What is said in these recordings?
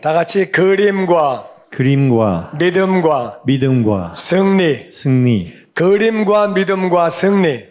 다 같이 그림과 믿음과 승리. 그림과 믿음과 승리.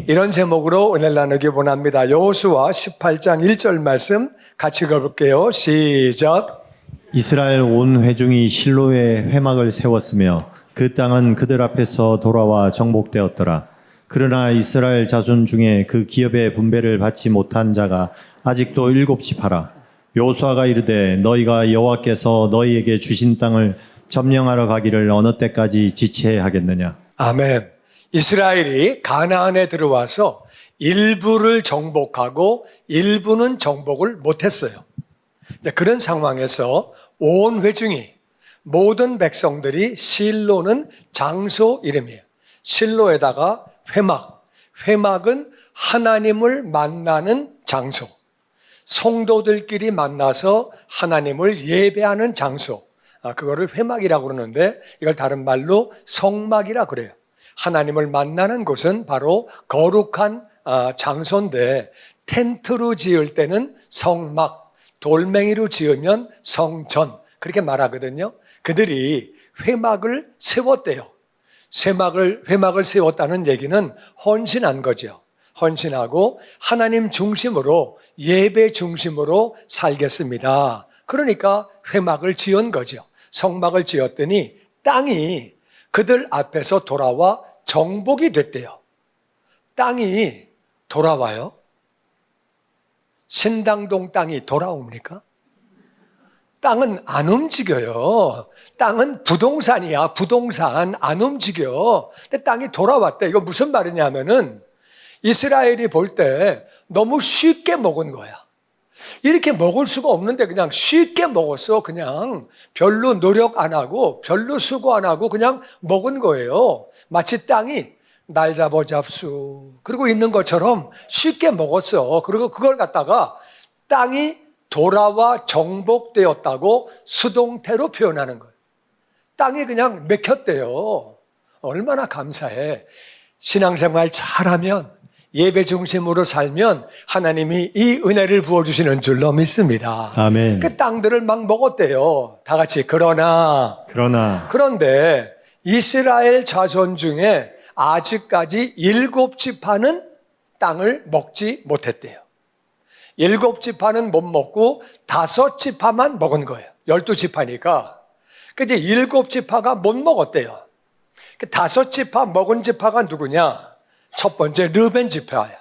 이런 제목으로 은혜를 나누기 원합니다. 여호수아 18장 1절 말씀 같이 읽어볼게요. 시작. 이스라엘 온 회중이 실로에 회막을 세웠으며 그 땅은 그들 앞에서 돌아와 정복되었더라. 그러나 이스라엘 자손 중에 그 기업의 분배를 받지 못한 자가 아직도 7지파라. 여호수아가 이르되 너희가 여호와께서 너희에게 주신 땅을 점령하러 가기를 어느 때까지 지체해야 하겠느냐. 아멘. 이스라엘이 가나안에 들어와서 일부를 정복하고 일부는 정복을 못했어요. 그런 상황에서 온 회중이, 모든 백성들이, 실로는 장소 이름이에요. 실로에다가 회막은 하나님을 만나는 장소, 성도들끼리 만나서 하나님을 예배하는 장소, 그거를 회막이라고 그러는데 이걸 다른 말로 성막이라 그래요. 하나님을 만나는 곳은 바로 거룩한 장소인데, 텐트로 지을 때는 성막, 돌멩이로 지으면 성전, 그렇게 말하거든요. 그들이 회막을 세웠대요. 회막을 세웠다는 얘기는 헌신한 거죠. 헌신하고 하나님 중심으로, 예배 중심으로 살겠습니다. 그러니까 회막을 지은 거죠. 성막을 지었더니 땅이 그들 앞에서 돌아와 정복이 됐대요. 땅이 돌아와요? 신당동 땅이 돌아옵니까? 땅은 안 움직여요. 땅은 부동산이야. 부동산 안 움직여. 근데 땅이 돌아왔대. 이거 무슨 말이냐면은 이스라엘이 볼 때 너무 쉽게 먹은 거야. 이렇게 먹을 수가 없는데 그냥 쉽게 먹었어. 그냥 별로 노력 안 하고 별로 수고 안 하고 그냥 먹은 거예요. 마치 땅이 날 잡수 그러고 있는 것처럼 쉽게 먹었어. 그리고 그걸 갖다가 땅이 돌아와 정복되었다고 수동태로 표현하는 거예요. 땅이 그냥 맥혔대요. 얼마나 감사해. 신앙생활 잘하면, 예배 중심으로 살면 하나님이 이 은혜를 부어주시는 줄로 믿습니다. 아멘. 그 땅들을 막 먹었대요. 다 같이 그런데 이스라엘 자손 중에 아직까지 7지파는 땅을 먹지 못했대요. 7지파는 못 먹고 5지파만 먹은 거예요. 12지파니까. 이제 7지파가 못 먹었대요. 5지파 먹은 지파가 누구냐? 첫 번째 르벤 지파야.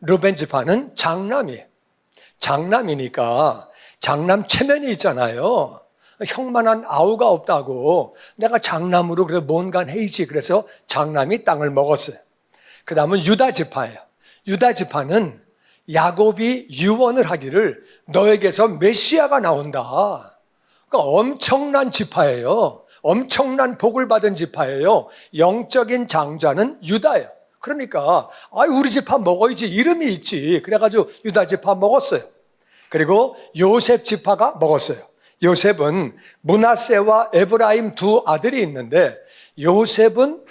르벤 지파는 장남이에요. 장남이니까 장남 체면이 있잖아요. 형만한 아우가 없다고 내가 장남으로 그래 뭔가 해이지. 그래서 장남이 땅을 먹었어요. 그 다음은 유다 지파예요. 유다 지파는 야곱이 유언을 하기를 너에게서 메시아가 나온다. 그러니까 엄청난 지파예요. 엄청난 복을 받은 지파예요. 영적인 장자는 유다예요. 그러니까 우리 지파 먹어야지, 이름이 있지. 그래가지고 유다 지파 먹었어요. 그리고 요셉 지파가 먹었어요. 요셉은 므낫세와 에브라임 두 아들이 있는데 요셉은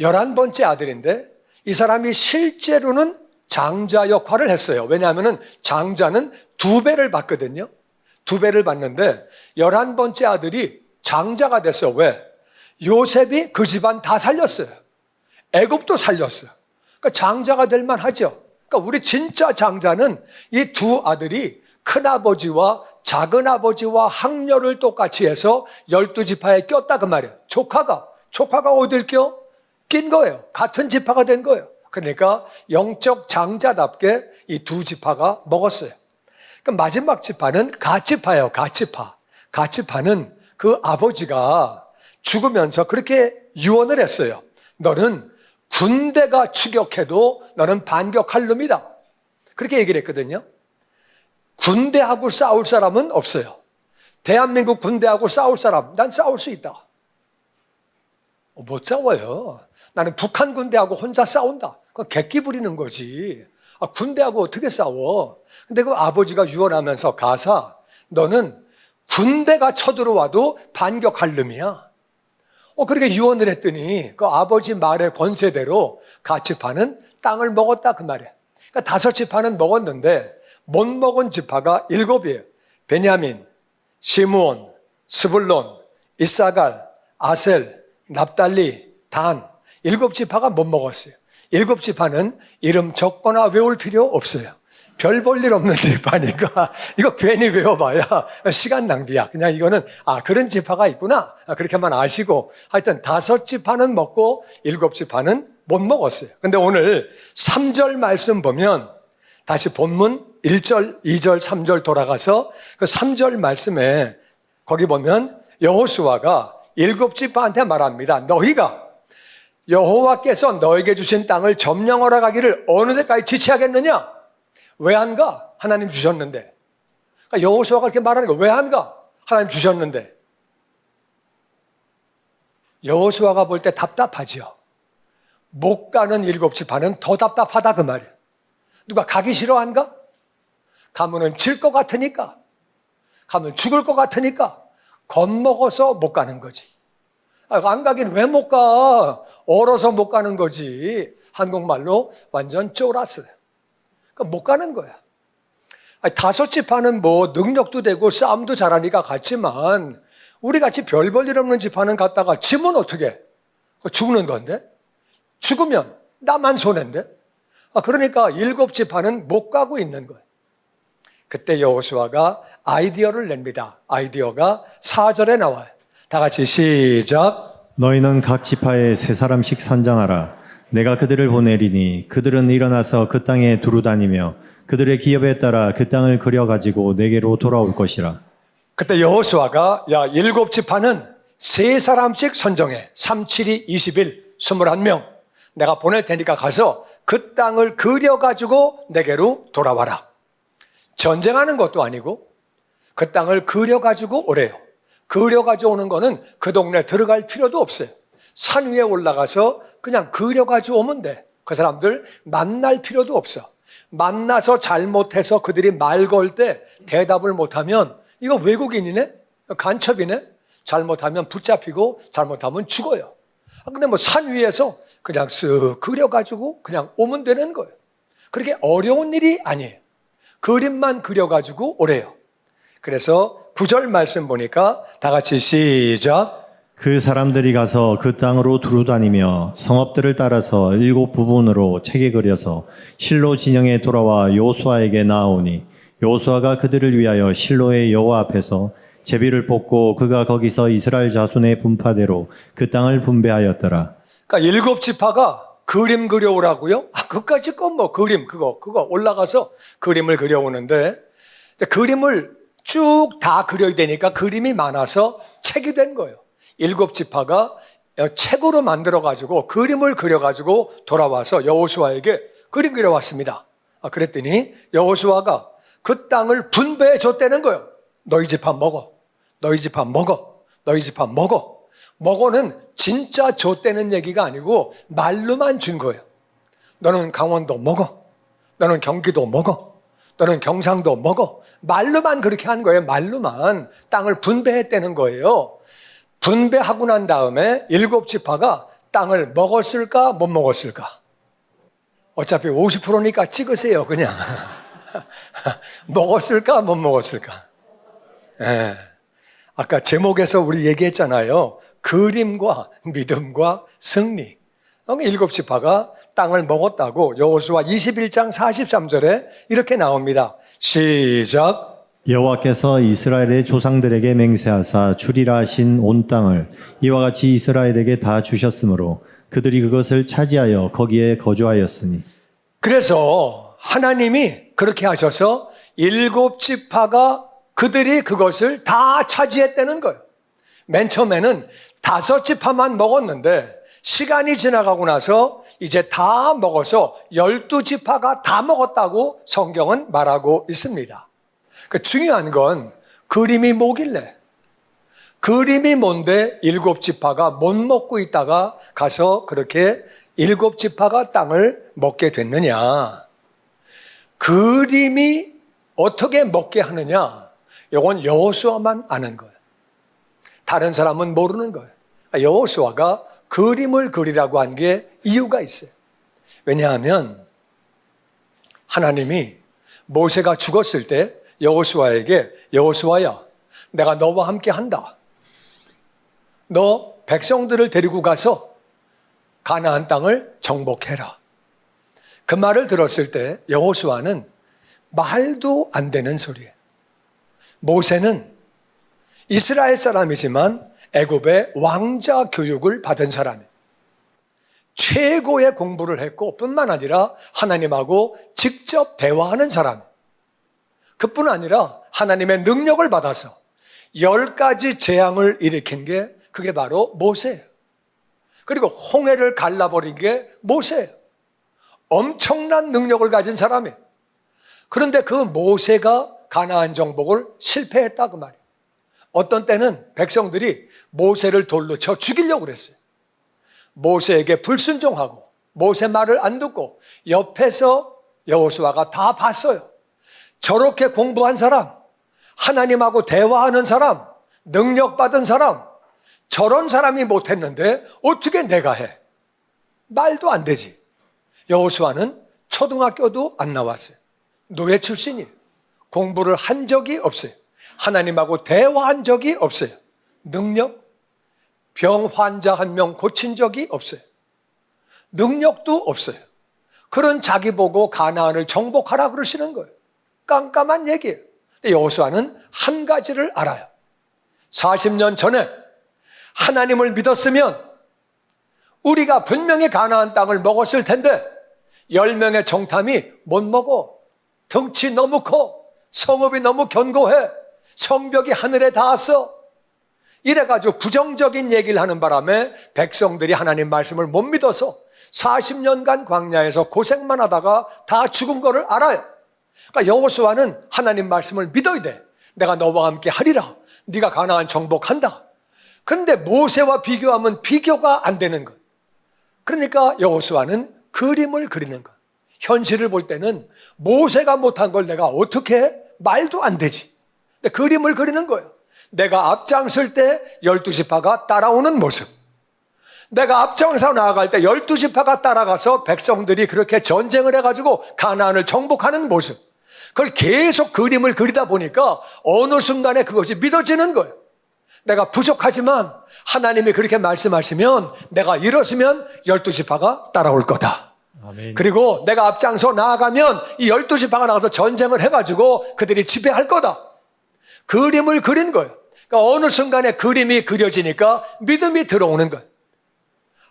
11번째 아들인데 이 사람이 실제로는 장자 역할을 했어요. 왜냐하면 장자는 2배를 받거든요. 2배를 받는데 11번째 아들이 장자가 됐어. 왜? 요셉이 그 집안 다 살렸어요. 애굽도 살렸어요. 그러니까 장자가 될 만하죠. 그러니까 우리 진짜 장자는 이 두 아들이 큰아버지와 작은아버지와 학렬을 똑같이 해서 12지파에 꼈다 그 말이에요. 조카가 어딜 껴? 낀 거예요. 같은 지파가 된 거예요. 그러니까 영적 장자답게 이 2지파가 먹었어요. 그럼 마지막 지파는 갓지파예요. 갓지파는 그 아버지가 죽으면서 그렇게 유언을 했어요. 너는 군대가 추격해도 너는 반격할 놈이다. 그렇게 얘기를 했거든요. 군대하고 싸울 사람은 없어요. 대한민국 군대하고 싸울 사람, 난 싸울 수 있다. 못 싸워요. 나는 북한 군대하고 혼자 싸운다. 그건 객기 부리는 거지. 군대하고 어떻게 싸워? 근데 그 아버지가 유언하면서 가사, 너는 군대가 쳐들어와도 반격할 놈이야. 그렇게 유언을 했더니 그 아버지 말의 권세대로 갓지파는 땅을 먹었다 그 말이야. 그러니까 5지파는 먹었는데 못 먹은 지파가 7이에요. 베냐민, 시므온, 스불론, 이사갈, 아셀, 납달리, 단 7지파가 못 먹었어요. 7지파는 이름 적거나 외울 필요 없어요. 별 볼 일 없는 지파니까 이거 괜히 외워봐야 시간 낭비야. 그냥 이거는 그런 지파가 있구나 그렇게만 아시고, 하여튼 5지파는 먹고 7지파는 못 먹었어요. 근데 오늘 3절 말씀 보면 다시 본문 1절, 2절, 3절 돌아가서 그 3절 말씀에 거기 보면 여호수아가 7지파한테 말합니다. 너희가 여호와께서 너에게 주신 땅을 점령하러 가기를 어느 데까지 지체하겠느냐? 왜 안 가? 하나님 주셨는데. 그러니까 여호수아가 그렇게 말하는 거 왜 안 가? 하나님 주셨는데. 여호수아가 볼 때 답답하죠. 못 가는 7지파는 더 답답하다 그 말이에요. 누가 가기 싫어 안 가? 가면은 질 것 같으니까, 가면 죽을 것 같으니까 겁먹어서 못 가는 거지. 안 가긴 왜 못 가? 얼어서 못 가는 거지. 한국말로 완전 쫄았어요. 그러니까 못 가는 거야. 5지파는 뭐 능력도 되고 싸움도 잘하니까 갔지만 우리 같이 별 볼 일 없는 지파는 갔다가 지면 어떻게? 죽는 건데? 죽으면 나만 손해인데? 그러니까 7지파는 못 가고 있는 거예요. 그때 여호수아가 아이디어를 냅니다. 아이디어가 4절에 나와요. 다 같이 시작. 너희는 각 지파에 3사람씩 선정하라. 내가 그들을 보내리니 그들은 일어나서 그 땅에 두루다니며 그들의 기업에 따라 그 땅을 그려가지고 내게로 돌아올 것이라. 그때 여호수아가 7지파는 3사람씩 선정해. 3, 7이 21, 21명. 내가 보낼 테니까 가서 그 땅을 그려가지고 내게로 돌아와라. 전쟁하는 것도 아니고 그 땅을 그려가지고 오래요. 그려가지고 오는 거는 그 동네 들어갈 필요도 없어요. 산 위에 올라가서 그냥 그려가지고 오면 돼. 그 사람들 만날 필요도 없어. 만나서 잘못해서 그들이 말 걸 때 대답을 못하면 이거 외국인이네? 간첩이네? 잘못하면 붙잡히고 잘못하면 죽어요. 근데 뭐 산 위에서 그냥 쓱 그려가지고 그냥 오면 되는 거예요. 그렇게 어려운 일이 아니에요. 그림만 그려가지고 오래요. 그래서 9절 말씀 보니까 다 같이 시작. 그 사람들이 가서 그 땅으로 두루다니며 성읍들을 따라서 7부분으로 책에 그려서 실로 진영에 돌아와 여호수아에게 나아오니 여호수아가 그들을 위하여 실로의 여호와 앞에서 제비를 뽑고 그가 거기서 이스라엘 자손의 분파대로 그 땅을 분배하였더라. 그러니까 7지파가 그림 그려오라고요? 그까짓 건 뭐 그림 그거 올라가서 그림을 그려오는데 그림을 쭉 다 그려야 되니까 그림이 많아서 책이 된 거예요. 7지파가 책으로 만들어가지고 그림을 그려가지고 돌아와서 여호수아에게 그림 그려왔습니다. 그랬더니 여호수아가 그 땅을 분배해 줬다는 거예요. 너희 지파 먹어. 너희 지파 먹어. 너희 지파 먹어. 먹어는 진짜 줬다는 얘기가 아니고 말로만 준 거예요. 너는 강원도 먹어. 너는 경기도 먹어. 너는 경상도 먹어. 말로만 그렇게 한 거예요. 말로만 땅을 분배했다는 거예요. 분배하고 난 다음에 7지파가 땅을 먹었을까 못 먹었을까? 어차피 50%니까 찍으세요 그냥. 먹었을까 못 먹었을까? 예. 아까 제목에서 우리 얘기했잖아요. 그림과 믿음과 승리. 7지파가 땅을 먹었다고 여호수아 21장 43절에 이렇게 나옵니다. 시작. 여호와께서 이스라엘의 조상들에게 맹세하사 주리라 하신 온 땅을 이와 같이 이스라엘에게 다 주셨으므로 그들이 그것을 차지하여 거기에 거주하였으니. 그래서 하나님이 그렇게 하셔서 7지파가 그들이 그것을 다 차지했다는 거예요. 맨 처음에는 5지파만 먹었는데 시간이 지나가고 나서 이제 다 먹어서 12지파가 다 먹었다고 성경은 말하고 있습니다. 중요한 건 그림이 뭐길래? 그림이 뭔데 7지파가 못 먹고 있다가 가서 그렇게 7지파가 땅을 먹게 됐느냐? 그림이 어떻게 먹게 하느냐? 이건 여호수아만 아는 거예요. 다른 사람은 모르는 거예요. 여호수아가 그림을 그리라고 한 게 이유가 있어요. 왜냐하면 하나님이 모세가 죽었을 때 여호수아에게 여호수아야, 내가 너와 함께 한다. 너 백성들을 데리고 가서 가나안 땅을 정복해라. 그 말을 들었을 때 여호수아는 말도 안 되는 소리예요. 모세는 이스라엘 사람이지만 애굽의 왕자 교육을 받은 사람이에요. 최고의 공부를 했고 뿐만 아니라 하나님하고 직접 대화하는 사람. 그뿐 아니라 하나님의 능력을 받아서 10가지 재앙을 일으킨 게 그게 바로 모세예요. 그리고 홍해를 갈라버린 게 모세예요. 엄청난 능력을 가진 사람이에요. 그런데 그 모세가 가나안 정복을 실패했다 그 말이에요. 어떤 때는 백성들이 모세를 돌로 쳐 죽이려고 그랬어요. 모세에게 불순종하고 모세 말을 안 듣고 옆에서 여호수아가 다 봤어요. 저렇게 공부한 사람, 하나님하고 대화하는 사람, 능력받은 사람, 저런 사람이 못했는데 어떻게 내가 해? 말도 안 되지. 여호수아는 초등학교도 안 나왔어요. 노예 출신이에요. 공부를 한 적이 없어요. 하나님하고 대화한 적이 없어요. 능력? 병 환자 한 명 고친 적이 없어요. 능력도 없어요. 그런 자기 보고 가나안을 정복하라 그러시는 거예요. 깜깜한 얘기예요. 근데 여호수아는 한 가지를 알아요. 40년 전에 하나님을 믿었으면 우리가 분명히 가나안 땅을 먹었을 텐데 10명의 정탐이 못 먹어. 덩치 너무 커. 성읍이 너무 견고해. 성벽이 하늘에 닿았어. 이래가지고 부정적인 얘기를 하는 바람에 백성들이 하나님 말씀을 못 믿어서 40년간 광야에서 고생만 하다가 다 죽은 거를 알아요. 그러니까 여호수아는 하나님 말씀을 믿어야 돼. 내가 너와 함께 하리라. 네가 가나안 정복한다. 그런데 모세와 비교하면 비교가 안 되는 거예요. 그러니까 여호수아는 그림을 그리는 거예요. 현실을 볼 때는 모세가 못한 걸 내가 어떻게 해? 말도 안 되지. 근데 그림을 그리는 거예요. 내가 앞장설 때 12지파가 따라오는 모습. 내가 앞장서 나아갈 때 12지파가 따라가서 백성들이 그렇게 전쟁을 해가지고 가나안을 정복하는 모습. 그걸 계속 그림을 그리다 보니까 어느 순간에 그것이 믿어지는 거예요. 내가 부족하지만 하나님이 그렇게 말씀하시면 내가 일었으면 12지파가 따라올 거다. 아멘. 그리고 내가 앞장서 나아가면 이 12지파가 나가서 전쟁을 해가지고 그들이 지배할 거다. 그림을 그린 거예요. 그러니까 어느 순간에 그림이 그려지니까 믿음이 들어오는 거예요.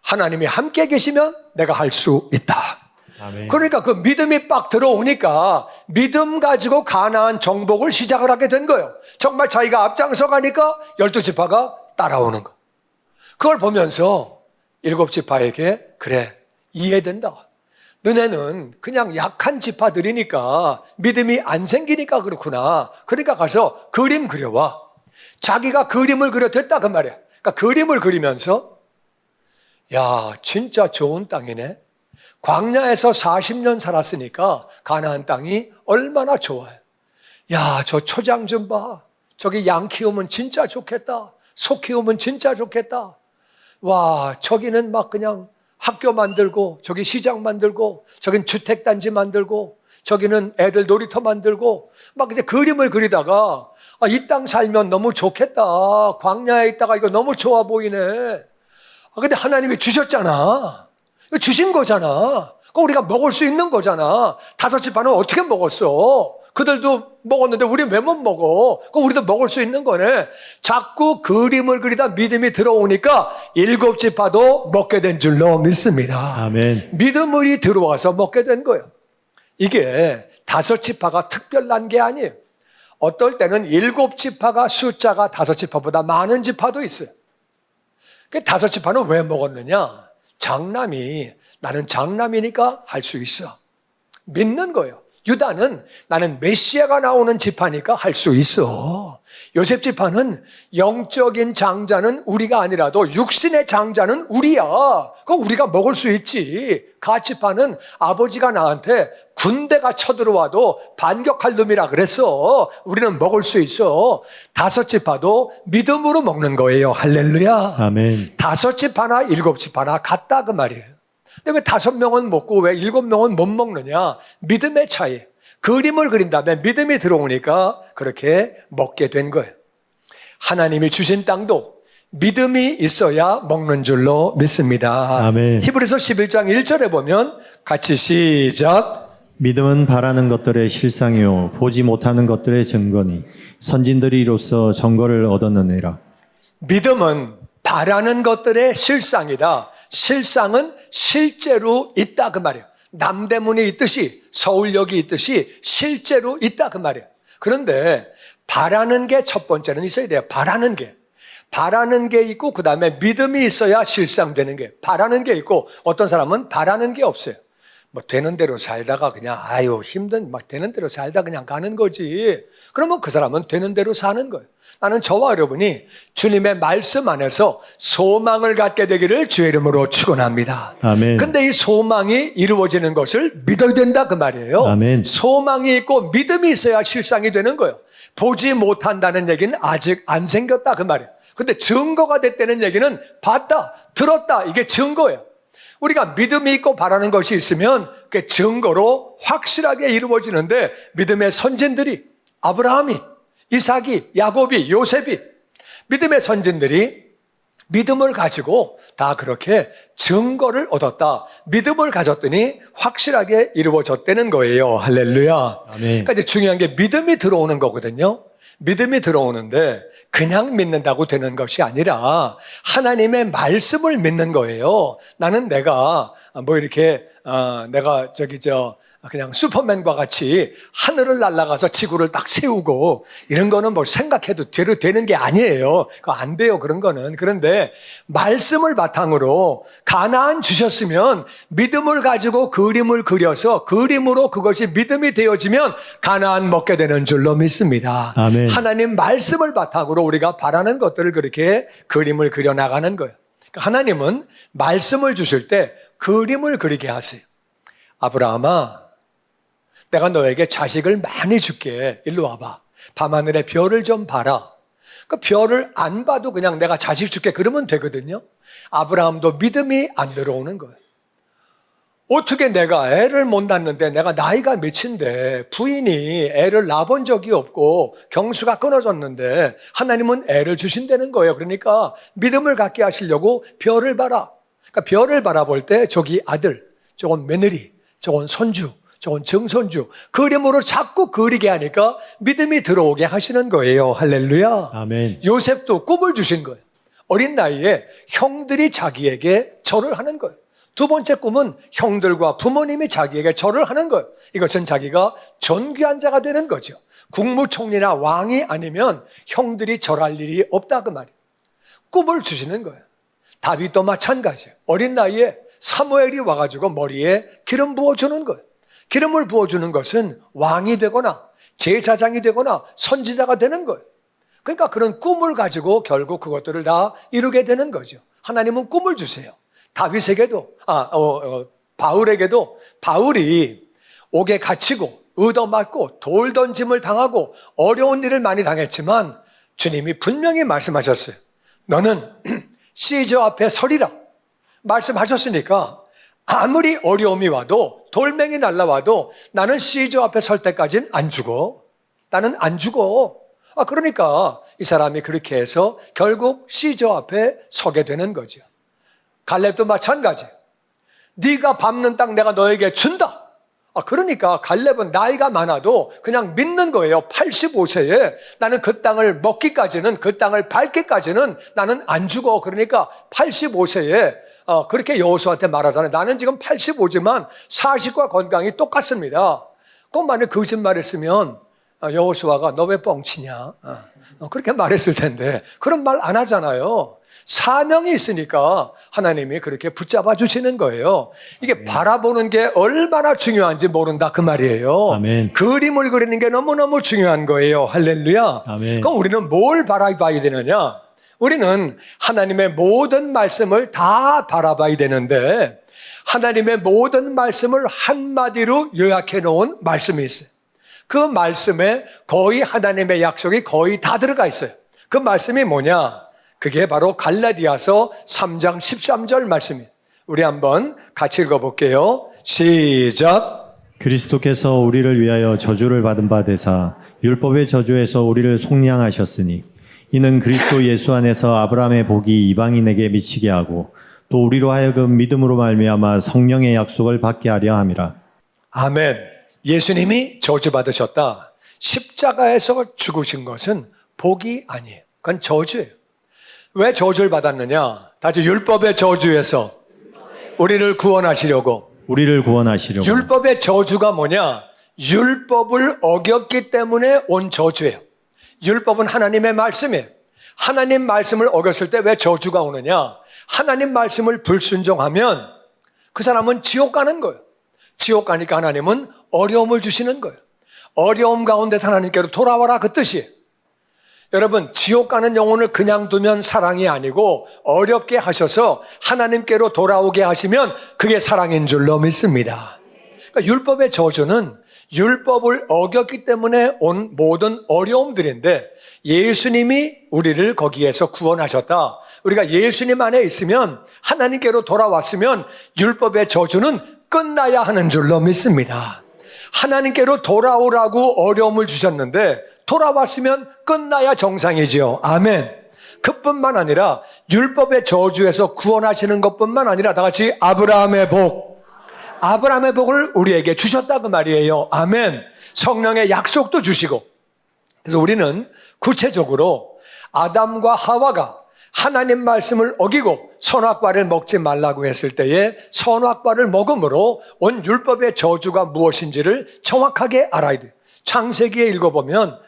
하나님이 함께 계시면 내가 할 수 있다. 아멘. 그러니까 그 믿음이 빡 들어오니까 믿음 가지고 가나안 정복을 시작을 하게 된 거예요. 정말 자기가 앞장서 가니까 12지파가 따라오는 거. 그걸 보면서 7지파에게 그래, 이해된다. 너네는 그냥 약한 지파들이니까 믿음이 안 생기니까 그렇구나. 그러니까 가서 그림 그려와. 자기가 그림을 그려 됐다 그 말이야. 그러니까 그림을 그리면서 야, 진짜 좋은 땅이네. 광야에서 40년 살았으니까 가나안 땅이 얼마나 좋아요. 야, 저 초장 좀 봐. 저기 양 키우면 진짜 좋겠다. 소 키우면 진짜 좋겠다. 와, 저기는 막 그냥 학교 만들고 저기 시장 만들고 저긴 주택단지 만들고 저기는 애들 놀이터 만들고 막 이제 그림을 그리다가 아, 이 땅 살면 너무 좋겠다. 광야에 있다가 이거 너무 좋아 보이네. 아, 근데 하나님이 주셨잖아. 이거 주신 거잖아. 그거 우리가 먹을 수 있는 거잖아. 5지파는 어떻게 먹었어? 그들도 먹었는데 우리 왜 못 먹어? 그거 우리도 먹을 수 있는 거네. 자꾸 그림을 그리다 믿음이 들어오니까 7지파도 먹게 된 줄로 믿습니다. 아멘. 믿음이 들어와서 먹게 된 거예요. 이게 5지파가 특별한 게 아니에요. 어떨 때는 7지파가 숫자가 5지파보다 많은 지파도 있어요. 그 5지파는 왜 먹었느냐? 장남이 나는 장남이니까 할 수 있어. 믿는 거예요. 유다는 나는 메시아가 나오는 지파니까 할 수 있어. 요셉 지파는 영적인 장자는 우리가 아니라도 육신의 장자는 우리야. 그거 우리가 먹을 수 있지. 갓 지파는 아버지가 나한테 군대가 쳐들어와도 반격할 놈이라 그랬어. 우리는 먹을 수 있어. 5지파도 믿음으로 먹는 거예요. 할렐루야. 아멘. 5지파나 7지파나 같다 그 말이에요. 근데 왜 5명은 먹고 왜 7명은 못 먹느냐? 믿음의 차이. 그림을 그린 다음에 믿음이 들어오니까 그렇게 먹게 된 거예요. 하나님이 주신 땅도 믿음이 있어야 먹는 줄로 믿습니다. 아멘. 히브리서 11장 1절에 보면 같이 시작. 믿음은 바라는 것들의 실상이요 보지 못하는 것들의 증거니 선진들이 이로써 증거를 얻었느니라. 믿음은 바라는 것들의 실상이다. 실상은 실제로 있다 그 말이에요. 남대문이 있듯이 서울역이 있듯이 실제로 있다 그 말이에요. 그런데 바라는 게 첫 번째는 있어야 돼요. 바라는 게. 바라는 게 있고 그 다음에 믿음이 있어야 실상되는 게. 바라는 게 있고 어떤 사람은 바라는 게 없어요. 뭐 되는 대로 살다가 그냥 막 되는 대로 살다 그냥 가는 거지. 그러면 그 사람은 되는 대로 사는 거예요. 나는 저와 여러분이 주님의 말씀 안에서 소망을 갖게 되기를 주의 이름으로 축원합니다. 아멘. 근데 이 소망이 이루어지는 것을 믿어야 된다 그 말이에요. 아멘. 소망이 있고 믿음이 있어야 실상이 되는 거예요. 보지 못한다는 얘기는 아직 안 생겼다 그 말이에요. 근데 증거가 됐다는 얘기는 봤다, 들었다, 이게 증거예요. 우리가 믿음이 있고 바라는 것이 있으면 그게 증거로 확실하게 이루어지는데 믿음의 선진들이 아브라함이, 이삭이, 야곱이, 요셉이 믿음의 선진들이 믿음을 가지고 다 그렇게 증거를 얻었다. 믿음을 가졌더니 확실하게 이루어졌다는 거예요. 할렐루야. 아멘. 그러니까 이제 중요한 게 믿음이 들어오는 거거든요. 믿음이 들어오는데 그냥 믿는다고 되는 것이 아니라 하나님의 말씀을 믿는 거예요. 나는 내가 그냥 슈퍼맨과 같이 하늘을 날아가서 지구를 딱 세우고 이런 거는 뭐 생각해도 되는 게 아니에요. 그거 안 돼요. 그런 거는. 그런데 말씀을 바탕으로 가나안 주셨으면 믿음을 가지고 그림을 그려서 그림으로 그것이 믿음이 되어지면 가나안 먹게 되는 줄로 믿습니다. 아멘. 하나님 말씀을 바탕으로 우리가 바라는 것들을 그렇게 그림을 그려나가는 거예요. 그러니까 하나님은 말씀을 주실 때 그림을 그리게 하세요. 아브라함아, 내가 너에게 자식을 많이 줄게. 일로 와봐. 밤하늘의 별을 좀 봐라. 그 별을 안 봐도 그냥 내가 자식 줄게 그러면 되거든요. 아브라함도 믿음이 안 들어오는 거예요. 어떻게 내가 애를 못 낳는데 내가 나이가 몇인데 부인이 애를 낳아본 적이 없고 경수가 끊어졌는데 하나님은 애를 주신다는 거예요. 그러니까 믿음을 갖게 하시려고 별을 봐라. 그러니까 별을 바라볼 때 저기 아들, 저건 며느리, 저건 손주, 저건 증손주 그림으로 자꾸 그리게 하니까 믿음이 들어오게 하시는 거예요. 할렐루야. 아멘. 요셉도 꿈을 주신 거예요. 어린 나이에 형들이 자기에게 절을 하는 거예요. 두 번째 꿈은 형들과 부모님이 자기에게 절을 하는 거예요. 이것은 자기가 존귀한 자가 되는 거죠. 국무총리나 왕이 아니면 형들이 절할 일이 없다 그 말이에요. 꿈을 주시는 거예요. 다윗도 마찬가지예요. 어린 나이에 사무엘이 와가지고 머리에 기름 부어주는 거예요. 기름을 부어주는 것은 왕이 되거나 제사장이 되거나 선지자가 되는 거예요. 그러니까 그런 꿈을 가지고 결국 그것들을 다 이루게 되는 거죠. 하나님은 꿈을 주세요. 다윗에게도 바울에게도 바울이 옥에 갇히고 얻어맞고 돌 던짐을 당하고 어려운 일을 많이 당했지만 주님이 분명히 말씀하셨어요. 너는 시저 앞에 서리라 말씀하셨으니까 아무리 어려움이 와도 돌멩이 날라와도 나는 시저 앞에 설 때까지는 안 죽어. 나는 안 죽어. 그러니까 이 사람이 그렇게 해서 결국 시저 앞에 서게 되는 거죠. 갈렙도 마찬가지. 네가 밟는 땅 내가 너에게 준다. 그러니까 갈렙은 나이가 많아도 그냥 믿는 거예요. 85세에 나는 그 땅을 먹기까지는, 그 땅을 밟기까지는 나는 안 죽어. 그러니까 85세에 그렇게 여호수아한테 말하잖아요. 나는 지금 85지만 사식과 건강이 똑같습니다. 그건 만약 거짓말했으면 여호수아가 너 왜 뻥치냐 그렇게 말했을 텐데 그런 말 안 하잖아요. 사명이 있으니까 하나님이 그렇게 붙잡아 주시는 거예요. 이게 바라보는 게 얼마나 중요한지 모른다 그 말이에요. 아멘. 그림을 그리는 게 너무너무 중요한 거예요. 할렐루야. 아멘. 그럼 우리는 뭘 바라봐야 되느냐? 우리는 하나님의 모든 말씀을 다 바라봐야 되는데 하나님의 모든 말씀을 한마디로 요약해 놓은 말씀이 있어요. 그 말씀에 거의 하나님의 약속이 거의 다 들어가 있어요. 그 말씀이 뭐냐? 그게 바로 갈라디아서 3장 13절 말씀이에요. 우리 한번 같이 읽어볼게요. 시작. 그리스도께서 우리를 위하여 저주를 받은 바 되사 율법의 저주에서 우리를 속량하셨으니 이는 그리스도 예수 안에서 아브라함의 복이 이방인에게 미치게 하고 또 우리로 하여금 믿음으로 말미암아 성령의 약속을 받게 하려 함이라. 아멘. 예수님이 저주받으셨다. 십자가에서 죽으신 것은 복이 아니에요. 그건 저주예요. 왜 저주를 받았느냐? 다시 율법의 저주에서 우리를 구원하시려고. 우리를 구원하시려고. 율법의 저주가 뭐냐? 율법을 어겼기 때문에 온 저주예요. 율법은 하나님의 말씀이에요. 하나님 말씀을 어겼을 때 왜 저주가 오느냐? 하나님 말씀을 불순종하면 그 사람은 지옥 가는 거예요. 지옥 가니까 하나님은 어려움을 주시는 거예요. 어려움 가운데서 하나님께로 돌아와라, 그 뜻이에요. 여러분, 지옥 가는 영혼을 그냥 두면 사랑이 아니고 어렵게 하셔서 하나님께로 돌아오게 하시면 그게 사랑인 줄로 믿습니다. 그러니까 율법의 저주는 율법을 어겼기 때문에 온 모든 어려움들인데 예수님이 우리를 거기에서 구원하셨다. 우리가 예수님 안에 있으면, 하나님께로 돌아왔으면 율법의 저주는 끝나야 하는 줄로 믿습니다. 하나님께로 돌아오라고 어려움을 주셨는데 돌아왔으면 끝나야 정상이지요. 아멘. 그뿐만 아니라 율법의 저주에서 구원하시는 것뿐만 아니라 다 같이 아브라함의 복, 아브라함의 복을 우리에게 주셨다 그 말이에요. 아멘. 성령의 약속도 주시고. 그래서 우리는 구체적으로 아담과 하와가 하나님 말씀을 어기고 선악과를 먹지 말라고 했을 때에 선악과를 먹음으로 온 율법의 저주가 무엇인지를 정확하게 알아야 돼요. 창세기에 읽어보면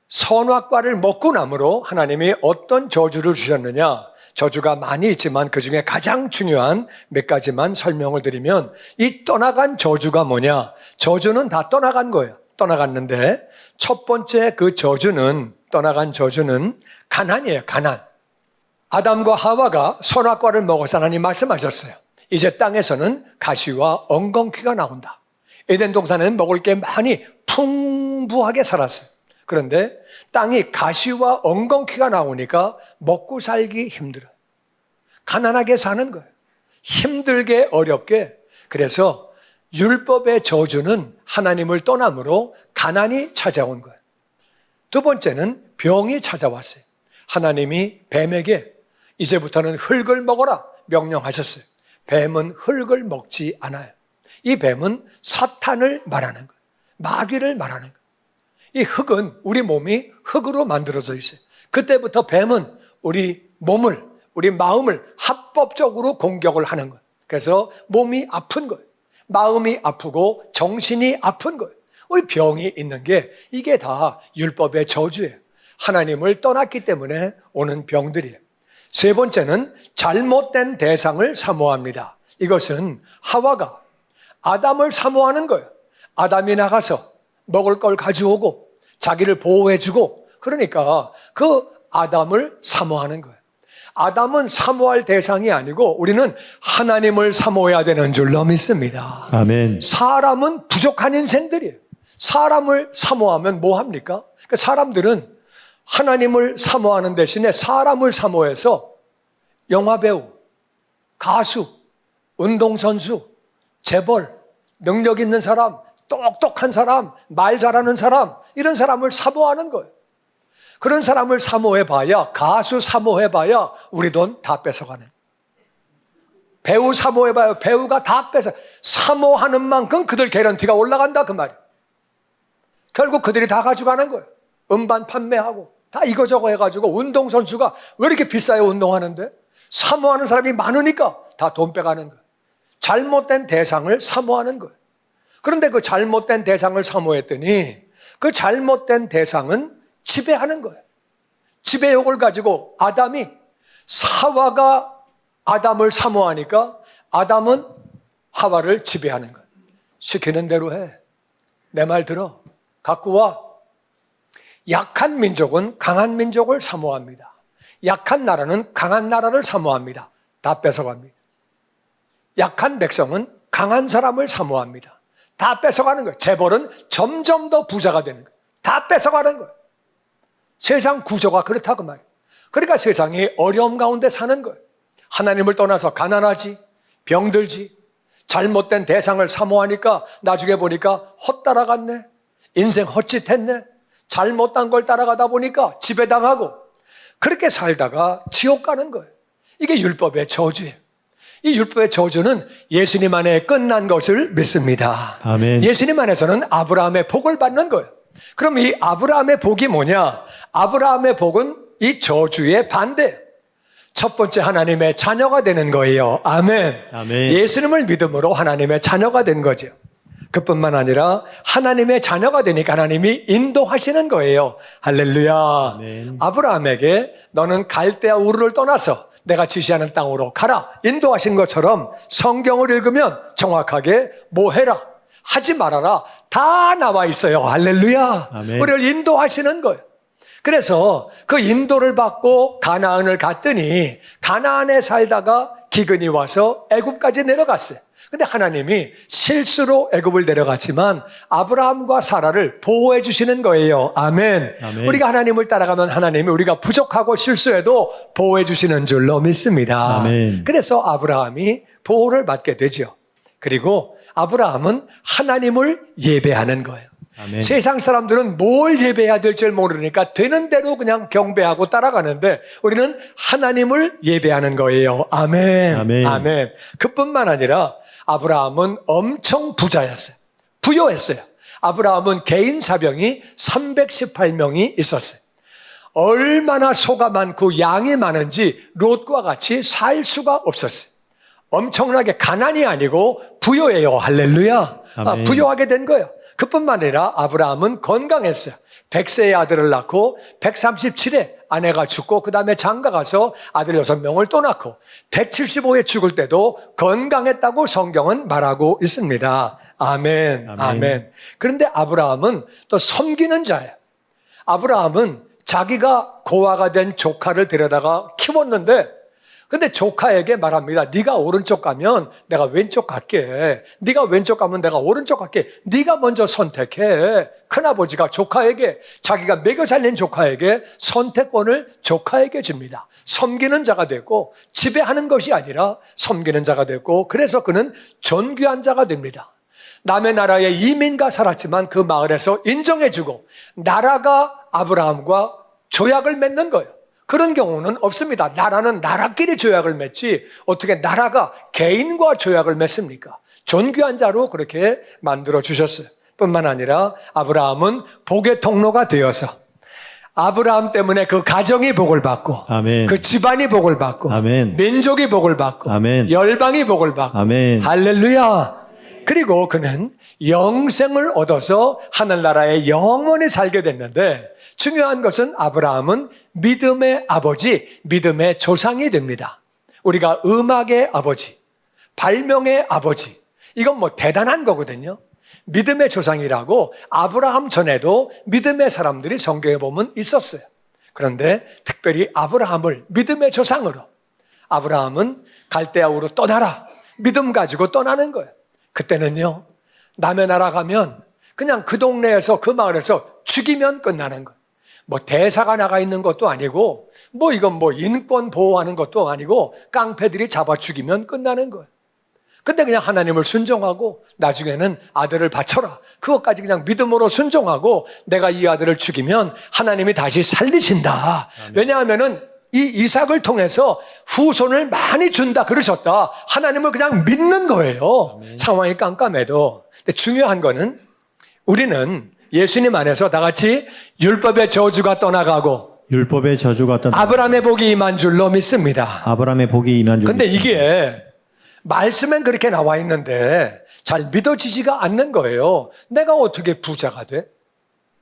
선악과를 먹고 나므로 하나님이 어떤 저주를 주셨느냐, 저주가 많이 있지만 그중에 가장 중요한 몇 가지만 설명을 드리면, 이 떠나간 저주가 뭐냐? 저주는 다 떠나간 거예요. 떠나갔는데 첫 번째 그 저주는, 떠나간 저주는 가난이에요. 가난. 아담과 하와가 선악과를 먹어서 하나님 말씀하셨어요. 이제 땅에서는 가시와 엉겅퀴가 나온다. 에덴 동산에는 먹을 게 많이 풍부하게 살았어요. 그런데 땅이 가시와 엉겅퀴가 나오니까 먹고 살기 힘들어요. 가난하게 사는 거예요. 힘들게, 어렵게. 그래서 율법의 저주는 하나님을 떠남으로 가난이 찾아온 거예요. 두 번째는 병이 찾아왔어요. 하나님이 뱀에게 이제부터는 흙을 먹어라 명령하셨어요. 뱀은 흙을 먹지 않아요. 이 뱀은 사탄을 말하는 거예요. 마귀를 말하는 거예요. 이 흙은 우리 몸이 흙으로 만들어져 있어요. 그때부터 뱀은 우리 몸을, 우리 마음을 합법적으로 공격을 하는 거예요. 그래서 몸이 아픈 거예요. 마음이 아프고 정신이 아픈 거예요. 우리 병이 있는 게 이게 다 율법의 저주예요. 하나님을 떠났기 때문에 오는 병들이에요. 세 번째는 잘못된 대상을 사모합니다. 이것은 하와가 아담을 사모하는 거예요. 아담이 나가서 먹을 걸 가져오고 자기를 보호해주고, 그러니까 그 아담을 사모하는 거예요. 아담은 사모할 대상이 아니고 우리는 하나님을 사모해야 되는 줄로 믿습니다. 아멘. 사람은 부족한 인생들이에요. 사람을 사모하면 뭐 합니까? 그러니까 사람들은 하나님을 사모하는 대신에 사람을 사모해서 영화배우, 가수, 운동선수, 재벌, 능력 있는 사람, 똑똑한 사람, 말 잘하는 사람, 이런 사람을 사모하는 거예요. 그런 사람을 사모해봐야, 가수 사모해봐야 우리 돈 다 뺏어가는. 배우 사모해봐야 배우가 다 사모하는 만큼 그들 개런티가 올라간다 그 말이에요. 결국 그들이 다 가져가는 거예요. 음반 판매하고 다 이거저거 해가지고. 운동선수가 왜 이렇게 비싸요? 운동하는데 사모하는 사람이 많으니까 다 돈 빼가는 거예요. 잘못된 대상을 사모하는 거예요. 그런데 그 잘못된 대상을 사모했더니 그 잘못된 대상은 지배하는 거예요. 지배욕을 가지고 아담이, 하와가 아담을 사모하니까 아담은 하와를 지배하는 거예요. 시키는 대로 해. 내 말 들어. 갖고 와. 약한 민족은 강한 민족을 사모합니다. 약한 나라는 강한 나라를 사모합니다. 다 뺏어갑니다. 약한 백성은 강한 사람을 사모합니다. 다 뺏어가는 거예요. 재벌은 점점 더 부자가 되는 거예요. 다 뺏어가는 거예요. 세상 구조가 그렇다고 말이에요. 그러니까 세상이 어려움 가운데 사는 거예요. 하나님을 떠나서 가난하지, 병들지, 잘못된 대상을 사모하니까 나중에 보니까 헛따라갔네. 인생 헛짓했네. 잘못한 걸 따라가다 보니까 지배당하고 그렇게 살다가 지옥 가는 거예요. 이게 율법의 저주예요. 이 율법의 저주는 예수님 안에 끝난 것을 믿습니다. 아멘. 예수님 안에서는 아브라함의 복을 받는 거예요. 그럼 이 아브라함의 복이 뭐냐? 아브라함의 복은 이 저주의 반대. 첫 번째 하나님의 자녀가 되는 거예요. 아멘. 아멘. 예수님을 믿음으로 하나님의 자녀가 된 거죠. 그뿐만 아니라 하나님의 자녀가 되니까 하나님이 인도하시는 거예요. 할렐루야. 아멘. 아브라함에게 너는 갈대아 우르를 떠나서 내가 지시하는 땅으로 가라 인도하신 것처럼 성경을 읽으면 정확하게 뭐 해라 하지 말아라 다 나와 있어요. 할렐루야. 아멘. 우리를 인도하시는 거예요. 그래서 그 인도를 받고 가나안을 갔더니 가나안에 살다가 기근이 와서 애굽까지 내려갔어요. 근데 하나님이 실수로 애굽을 내려갔지만 아브라함과 사라를 보호해 주시는 거예요. 아멘. 아멘. 우리가 하나님을 따라가면 하나님이 우리가 부족하고 실수해도 보호해 주시는 줄로 믿습니다. 아멘. 그래서 아브라함이 보호를 받게 되죠. 그리고 아브라함은 하나님을 예배하는 거예요. 아멘. 세상 사람들은 뭘 예배해야 될지 모르니까 되는 대로 그냥 경배하고 따라가는데 우리는 하나님을 예배하는 거예요. 아멘. 아멘. 아멘. 그뿐만 아니라 아브라함은 엄청 부자였어요. 부유했어요. 아브라함은 개인 사병이 318명이 있었어요. 얼마나 소가 많고 양이 많은지 롯과 같이 살 수가 없었어요. 엄청나게 가난이 아니고 부유해요. 할렐루야. 아멘. 부유하게 된 거예요. 그뿐만 아니라 아브라함은 건강했어요. 100세의 아들을 낳고 137에 아내가 죽고 그 다음에 장가가서 아들 6명을 또 낳고 175에 죽을 때도 건강했다고 성경은 말하고 있습니다. 아멘. 아멘. 아멘. 그런데 아브라함은 또 섬기는 자예요. 아브라함은 자기가 고아가 된 조카를 데려다가 키웠는데 근데 조카에게 말합니다. 네가 오른쪽 가면 내가 왼쪽 갈게. 네가 왼쪽 가면 내가 오른쪽 갈게. 네가 먼저 선택해. 큰아버지가 조카에게 자기가 먹여 살린 조카에게 선택권을 조카에게 줍니다. 섬기는 자가 됐고 지배하는 것이 아니라 섬기는 자가 됐고 그래서 그는 존귀한 자가 됩니다. 남의 나라에 이민가 살았지만 그 마을에서 인정해주고 나라가 아브라함과 조약을 맺는 거예요. 그런 경우는 없습니다. 나라는 나라끼리 조약을 맺지 어떻게 나라가 개인과 조약을 맺습니까? 존귀한 자로 그렇게 만들어 주셨어요. 뿐만 아니라 아브라함은 복의 통로가 되어서 아브라함 때문에 그 가정이 복을 받고 아멘. 그 집안이 복을 받고 아멘. 민족이 복을 받고 아멘. 열방이 복을 받고 아멘. 할렐루야. 그리고 그는 영생을 얻어서 하늘나라에 영원히 살게 됐는데 중요한 것은 아브라함은 믿음의 아버지, 믿음의 조상이 됩니다. 우리가 음악의 아버지, 발명의 아버지, 이건 뭐 대단한 거거든요. 믿음의 조상이라고 아브라함 전에도 믿음의 사람들이 성경에 보면 있었어요. 그런데 특별히 아브라함을 믿음의 조상으로 아브라함은 갈대아우로 떠나라. 믿음 가지고 떠나는 거예요. 그때는요. 남의 나라 가면 그냥 그 동네에서 그 마을에서 죽이면 끝나는 거예요. 뭐 대사가 나가 있는 것도 아니고 뭐 이건 뭐 인권 보호하는 것도 아니고 깡패들이 잡아 죽이면 끝나는 거예요. 근데 그냥 하나님을 순종하고 나중에는 아들을 바쳐라. 그것까지 그냥 믿음으로 순종하고 내가 이 아들을 죽이면 하나님이 다시 살리신다. 왜냐하면은 이 이삭을 통해서 후손을 많이 준다 그러셨다. 하나님을 그냥 믿는 거예요. 상황이 깜깜해도. 근데 중요한 거는 우리는 예수님 안에서 다 같이 율법의 저주가 떠나가고 율법의 저주가 떠나 아브라함의 복이 임한 줄로 믿습니다. 아브라함의 복이 임한 줄 근데 믿습니다. 이게 말씀엔 그렇게 나와 있는데 잘 믿어지지가 않는 거예요. 내가 어떻게 부자가 돼?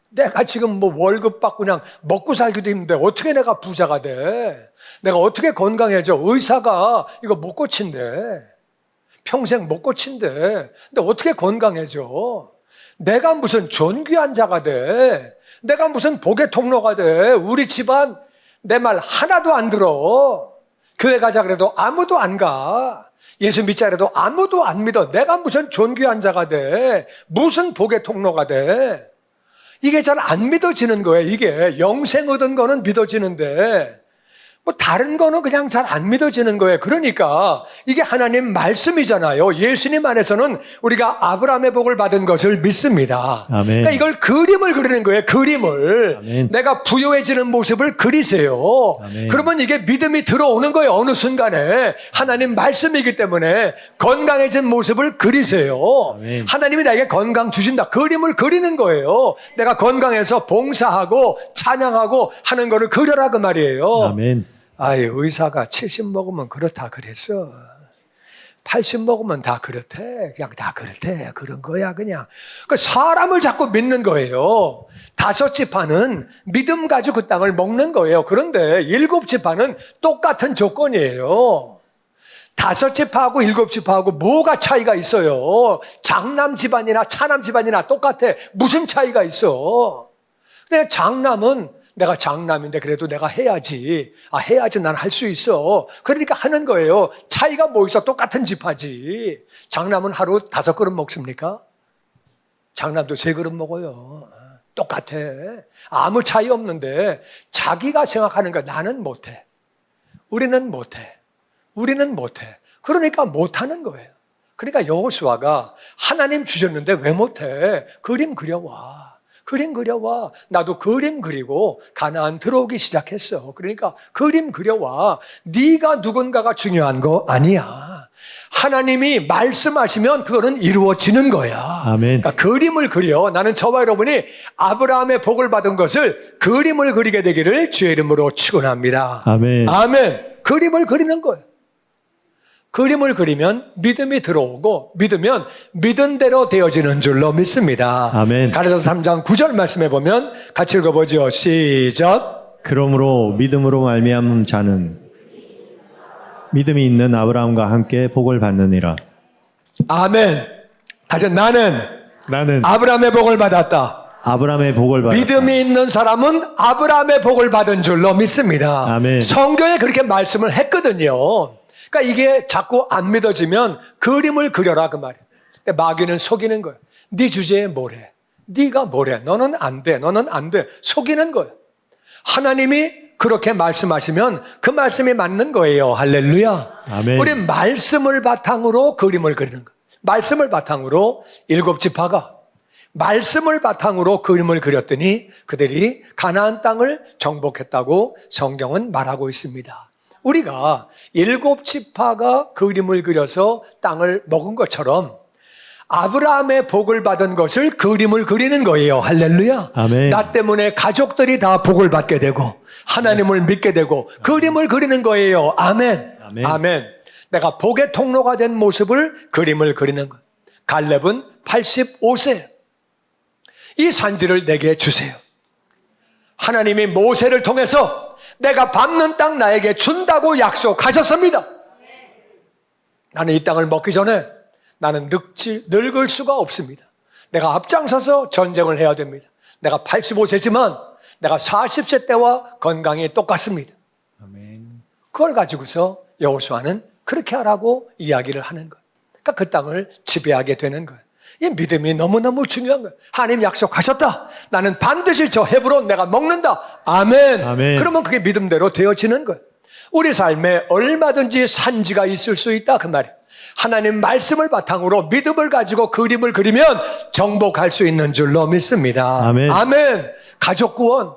내가 지금 뭐 월급 받고 그냥 먹고 살기도 힘든데 어떻게 내가 부자가 돼? 내가 어떻게 건강해져? 의사가 이거 못 고친대. 평생 못 고친대. 근데 어떻게 건강해져? 내가 무슨 존귀한 자가 돼? 내가 무슨 복의 통로가 돼? 우리 집안 내 말 하나도 안 들어. 교회 가자 그래도 아무도 안 가. 예수 믿자 그래도 아무도 안 믿어. 내가 무슨 존귀한 자가 돼? 무슨 복의 통로가 돼? 이게 잘 안 믿어지는 거예요. 이게 영생 얻은 거는 믿어지는데 뭐 다른 거는 그냥 잘 안 믿어지는 거예요. 그러니까 이게 하나님 말씀이잖아요. 예수님 안에서는 우리가 아브라함의 복을 받은 것을 믿습니다. 아멘. 그러니까 이걸 그림을 그리는 거예요. 그림을. 아멘. 내가 부유해지는 모습을 그리세요. 아멘. 그러면 이게 믿음이 들어오는 거예요. 어느 순간에. 하나님 말씀이기 때문에 건강해진 모습을 그리세요. 아멘. 하나님이 나에게 건강 주신다. 그림을 그리는 거예요. 내가 건강해서 봉사하고 찬양하고 하는 거를 그려라 그 말이에요. 아멘. 아이, 의사가 70 먹으면 그렇다 그랬어. 80 먹으면 다 그렇대. 그냥 다 그렇대. 그런 거야, 그냥. 그 사람을 자꾸 믿는 거예요. 5지파는 믿음 가지고 그 땅을 먹는 거예요. 그런데 7지파는 똑같은 조건이에요. 5지파하고 7지파하고 뭐가 차이가 있어요? 장남 집안이나 차남 집안이나 똑같아. 무슨 차이가 있어? 근데 장남은 내가 장남인데 그래도 내가 해야지. 해야지 난 할 수 있어. 그러니까 하는 거예요. 차이가 뭐 있어? 똑같은 집하지. 장남은 하루 5그릇 먹습니까? 장남도 3그릇 먹어요. 똑같아. 아무 차이 없는데 자기가 생각하는 거야. 나는 못해. 우리는 못해. 우리는 못해. 그러니까 못하는 거예요. 그러니까 여호수아가 하나님 주셨는데 왜 못해? 그림 그려와. 그림 그려와. 나도 그림 그리고 가나안 들어오기 시작했어. 그러니까 그림 그려와. 네가 누군가가 중요한 거 아니야. 하나님이 말씀하시면 그거는 이루어지는 거야. 아멘. 그러니까 그림을 그려. 나는 저와 여러분이 아브라함의 복을 받은 것을 그림을 그리게 되기를 주의 이름으로 축원합니다. 아멘. 아멘. 그림을 그리는 거예요. 그림을 그리면 믿음이 들어오고 믿으면 믿은 대로 되어지는 줄로 믿습니다. 아멘. 가라사서 3장 9절 말씀해 보면 같이 읽어보죠. 시작. 그러므로 믿음으로 말미암은 자는 믿음이 있는 아브라함과 함께 복을 받느니라. 아멘. 다시 나는 아브라함의 복을 받았다. 아브라함의 복을 받았다. 믿음이 있는 사람은 아브라함의 복을 받은 줄로 믿습니다. 아멘. 성경에 그렇게 말씀을 했거든요. 그러니까 이게 자꾸 안 믿어지면 그림을 그려라 그 말이에요. 근데 마귀는 속이는 거예요. 네 주제에 뭐래? 네가 뭐래? 너는 안 돼. 너는 안 돼. 속이는 거예요. 하나님이 그렇게 말씀하시면 그 말씀이 맞는 거예요. 할렐루야. 아멘. 우리 말씀을 바탕으로 그림을 그리는 거예요. 말씀을 바탕으로 7지파가 말씀을 바탕으로 그림을 그렸더니 그들이 가나안 땅을 정복했다고 성경은 말하고 있습니다. 우리가 7지파가 그림을 그려서 땅을 먹은 것처럼 아브라함의 복을 받은 것을 그림을 그리는 거예요. 할렐루야. 아멘. 나 때문에 가족들이 다 복을 받게 되고 하나님을 믿게 되고 그림을 그리는 거예요. 아멘. 아멘. 아멘. 내가 복의 통로가 된 모습을 그림을 그리는 거예요. 갈렙은 85세. 이 산지를 내게 주세요. 하나님이 모세를 통해서 내가 밟는 땅 나에게 준다고 약속하셨습니다. 나는 이 땅을 먹기 전에 나는 늙을 수가 없습니다. 내가 앞장서서 전쟁을 해야 됩니다. 내가 85세지만 내가 40세 때와 건강이 똑같습니다. 아멘. 그걸 가지고서 여호수아는 그렇게 하라고 이야기를 하는 거예요. 그러니까 그 땅을 지배하게 되는 거예요. 이 믿음이 너무너무 중요한 거예요. 하나님 약속하셨다. 나는 반드시 저 헤브론 내가 먹는다. 아멘. 아멘. 그러면 그게 믿음대로 되어지는 거예요. 우리 삶에 얼마든지 산지가 있을 수 있다 그 말이에요. 하나님 말씀을 바탕으로 믿음을 가지고 그림을 그리면 정복할 수 있는 줄로 믿습니다. 아멘. 아멘. 가족 구원.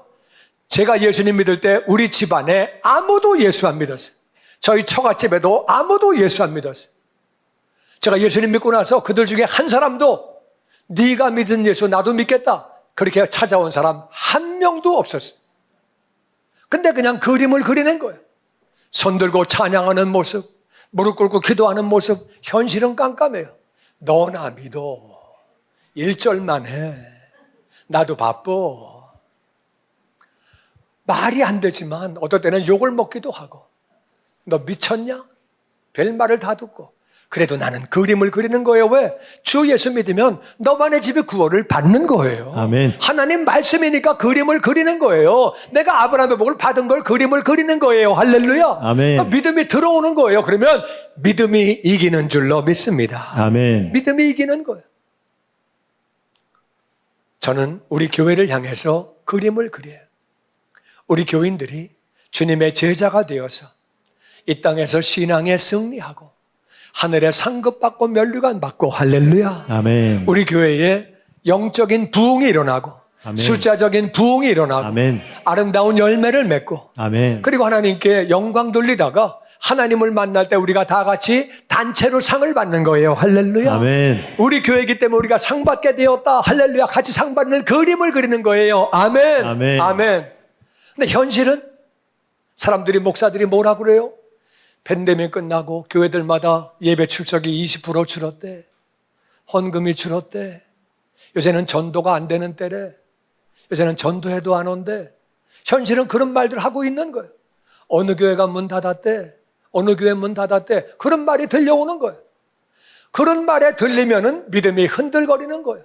제가 예수님 믿을 때 우리 집안에 아무도 예수 안 믿었어요. 저희 처갓집에도 아무도 예수 안 믿었어요. 제가 예수님 믿고 나서 그들 중에 한 사람도 네가 믿은 예수 나도 믿겠다 그렇게 찾아온 사람 한 명도 없었어요. 근데 그냥 그림을 그리는 거예요. 손 들고 찬양하는 모습, 무릎 꿇고 기도하는 모습, 현실은 깜깜해요. 너나 믿어. 1절만 해. 나도 바빠. 말이 안 되지만 어떨 때는 욕을 먹기도 하고 너 미쳤냐? 별 말을 다 듣고 그래도 나는 그림을 그리는 거예요. 왜? 주 예수 믿으면 너만의 집이 구원을 받는 거예요. 아멘. 하나님 말씀이니까 그림을 그리는 거예요. 내가 아브라함의 복을 받은 걸 그림을 그리는 거예요. 할렐루야. 아멘. 그러니까 믿음이 들어오는 거예요. 그러면 믿음이 이기는 줄로 믿습니다. 아멘. 믿음이 이기는 거예요. 저는 우리 교회를 향해서 그림을 그려요. 우리 교인들이 주님의 제자가 되어서 이 땅에서 신앙에 승리하고 하늘에 상급받고 면류관 받고 할렐루야. 아멘. 우리 교회에 영적인 부흥이 일어나고 아멘. 숫자적인 부흥이 일어나고 아멘. 아름다운 열매를 맺고 아멘. 그리고 하나님께 영광 돌리다가 하나님을 만날 때 우리가 다 같이 단체로 상을 받는 거예요. 할렐루야. 아멘. 우리 교회이기 때문에 우리가 상 받게 되었다. 할렐루야. 같이 상 받는 그림을 그리는 거예요. 아멘. 아멘. 아멘. 근데 현실은 사람들이 목사들이 뭐라 그래요? 팬데믹 끝나고 교회들마다 예배 출석이 20% 줄었대. 헌금이 줄었대. 요새는 전도가 안 되는 때래. 요새는 전도해도 안 온대. 현실은 그런 말들 하고 있는 거예요. 어느 교회가 문 닫았대. 어느 교회 문 닫았대. 그런 말이 들려오는 거예요. 그런 말에 들리면은 믿음이 흔들거리는 거예요.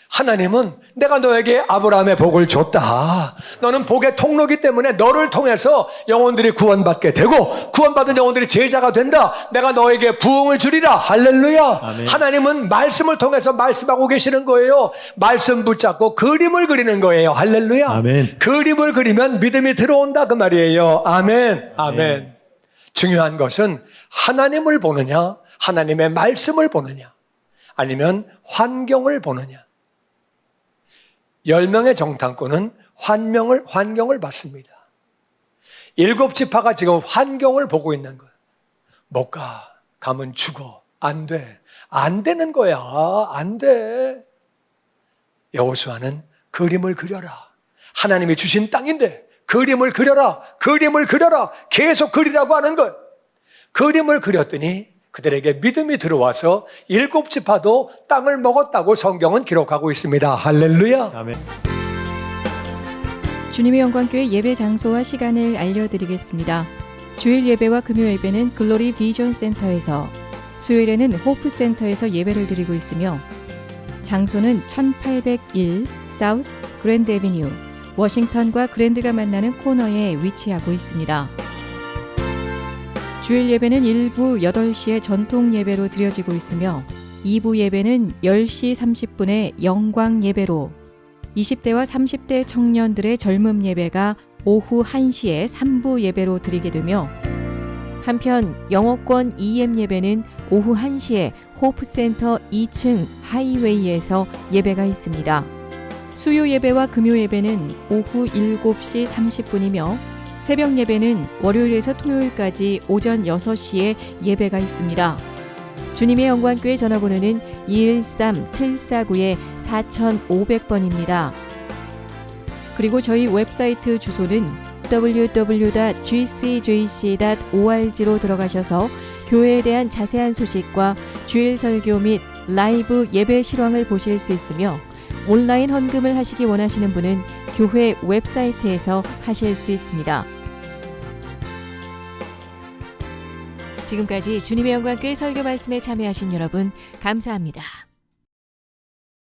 하나님은 내가 너에게 아브라함의 복을 줬다. 너는 복의 통로이기 때문에 너를 통해서 영혼들이 구원받게 되고 구원받은 영혼들이 제자가 된다. 내가 너에게 부흥을 주리라. 할렐루야. 아멘. 하나님은 말씀을 통해서 말씀하고 계시는 거예요. 말씀 붙잡고 그림을 그리는 거예요. 할렐루야. 아멘. 그림을 그리면 믿음이 들어온다 그 말이에요. 아멘. 아멘. 중요한 것은 하나님을 보느냐, 하나님의 말씀을 보느냐, 아니면 환경을 보느냐. 10명의 정탐꾼은 환경을 봤습니다. 7지파가 지금 환경을 보고 있는 거예요. 못 가. 가면 죽어. 안 돼. 안 되는 거야. 안 돼. 여호수아는 그림을 그려라. 하나님이 주신 땅인데 그림을 그려라. 그림을 그려라. 계속 그리라고 하는 거예요. 그림을 그렸더니 그들에게 믿음이 들어와서 7지파도 땅을 먹었다고 성경은 기록하고 있습니다. 할렐루야. 아멘. 주님의 영광교회 예배 장소와 시간을 알려드리겠습니다. 주일 예배와 금요 예배는 글로리 비전 센터에서, 수요일에는 호프 센터에서 예배를 드리고 있으며 장소는 1801 사우스 그랜드 애비뉴 워싱턴과 그랜드가 만나는 코너에 위치하고 있습니다. 주일 예배는 1부 8시에 전통 예배로 드려지고 있으며 2부 예배는 10시 30분에 영광 예배로, 20대와 30대 청년들의 젊음 예배가 오후 1시에 3부 예배로 드리게 되며, 한편 영어권 EM 예배는 오후 1시에 호프센터 2층 하이웨이에서 예배가 있습니다. 수요 예배와 금요 예배는 오후 7시 30분이며 새벽 예배는 월요일에서 토요일까지 오전 6시에 예배가 있습니다. 주님의 영광교회 전화번호는 213-749-4500번입니다. 그리고 저희 웹사이트 주소는 www.gcjc.org로 들어가셔서 교회에 대한 자세한 소식과 주일 설교 및 라이브 예배 실황을 보실 수 있으며, 온라인 헌금을 하시기 원하시는 분은 교회 웹사이트에서 하실 수 있습니다. 지금까지 주님의 영광교회 설교 말씀에 참여하신 여러분 감사합니다.